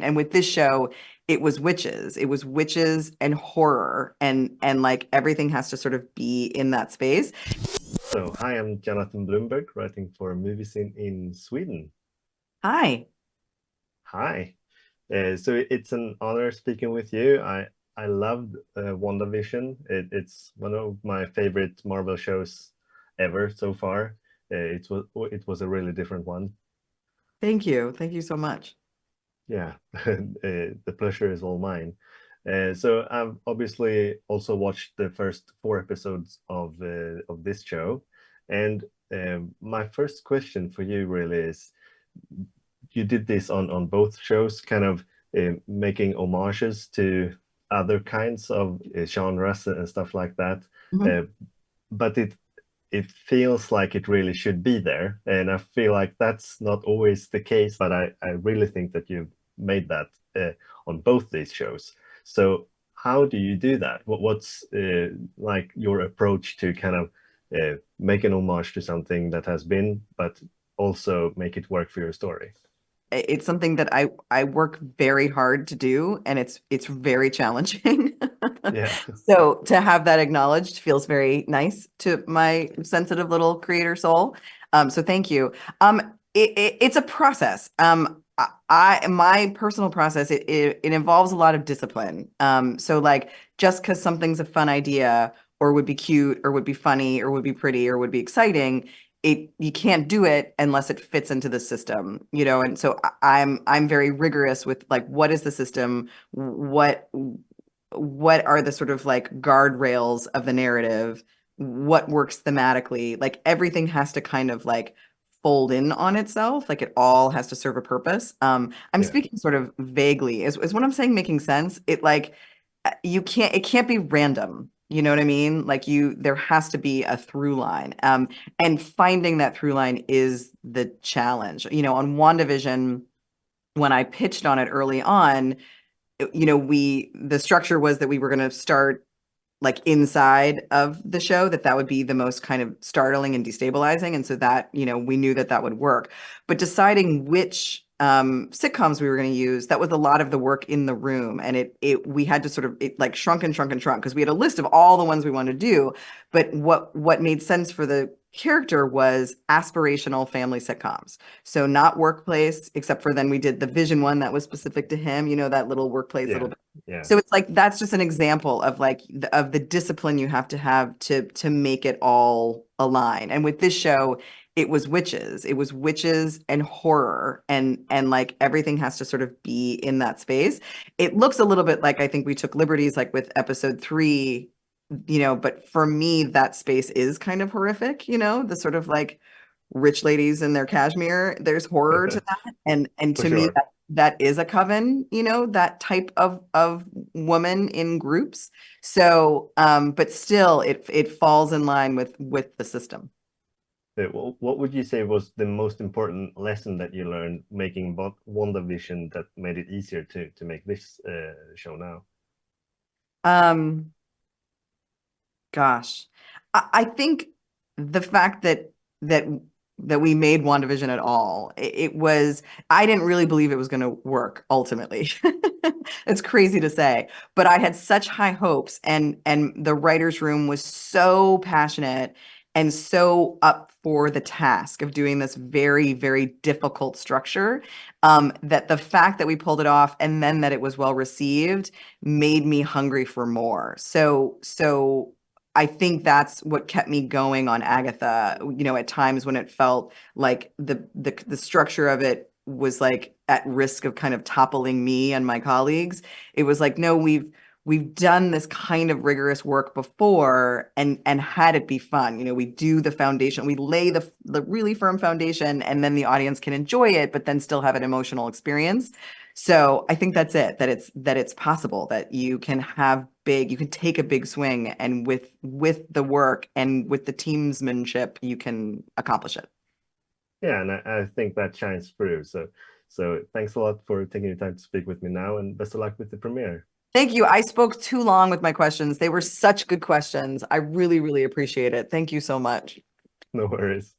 And with this show, it was witches. It was witches and horror, and like everything has to sort of be in that space. So, hi, I'm Jonathan Bloomberg, writing for Movie Scene in Sweden. Hi. Hi. It's an honor speaking with you. I loved WandaVision. It's one of my favorite Marvel shows ever so far. It was a really different one. Thank you. Thank you so much. Yeah, the pleasure is all mine. So I've obviously also watched the first four episodes of this show, and my first question for you really is, you did this on both shows, kind of making homages to other kinds of genres and stuff like that, Mhm. uh, but it feels like it really should be there. And I feel like that's not always the case, but I really think that you've made that on both these shows. So how do you do that? What's like your approach to kind of make an homage to something that has been, but also make it work for your story? It's something that I work very hard to do, and it's very challenging. Yeah, So to have that acknowledged feels very nice to my sensitive little creator soul. So thank you. It's a process. My personal process, it involves a lot of discipline. So like just because something's a fun idea or would be cute or would be funny or would be pretty or would be exciting, you can't do it unless it fits into the system, and so I'm very rigorous with like what is the system, what are the sort of like guardrails of the narrative, what works thematically, like everything has to kind of like fold in on itself, like it all has to serve a purpose. I'm yeah, speaking sort of vaguely. Is what I'm saying making sense? It can't be random. You know what I mean? Like there has to be a through line. And finding that through line is the challenge. On WandaVision, when I pitched on it early on, the structure was that we were going to start like inside of the show, that would be the most kind of startling and destabilizing, and so that we knew that would work. But deciding which sitcoms we were going to use, that was a lot of the work in the room, and it we had to sort of, it like shrunk and shrunk and shrunk because we had a list of all the ones we wanted to do. But what made sense for the character was aspirational family sitcoms. So not workplace, except for then we did the Vision one that was specific to him, that little workplace little yeah, bit. yeah, So it's like that's just an example of like of the discipline you have to make it all align. And with this show, it was witches. It was witches and horror, and like everything has to sort of be in that space. It looks a little bit like I think we took liberties like with episode 3, but for me that space is kind of horrific, the sort of like rich ladies in their cashmere. There's horror to that, and for to me sure. that is a coven, that type of woman in groups. So, but still, it falls in line with the system. What would you say was the most important lesson that you learned making WandaVision that made it easier to make this show now? Um, Gosh, I think the fact that that we made WandaVision at all, it was, I didn't really believe it was going to work ultimately. It's crazy to say, but I had such high hopes, and the writers' room was so passionate and so up for the task of doing this very, very difficult structure, that the fact that we pulled it off and then that it was well received made me hungry for more. So I think that's what kept me going on Agatha, at times when it felt like the structure of it was like at risk of kind of toppling me and my colleagues. It was like, no, we've done this kind of rigorous work before, and had it be fun. We do the foundation, we lay the really firm foundation, and then the audience can enjoy it, but then still have an emotional experience. So I think that's it, that it's possible that you can take a big swing, and with the work and with the teamsmanship, you can accomplish it. Yeah, and I think that shines through. So thanks a lot for taking the time to speak with me now, and best of luck with the premiere. Thank you. I spoke too long with my questions. They were such good questions. I really, really appreciate it. Thank you so much. No worries.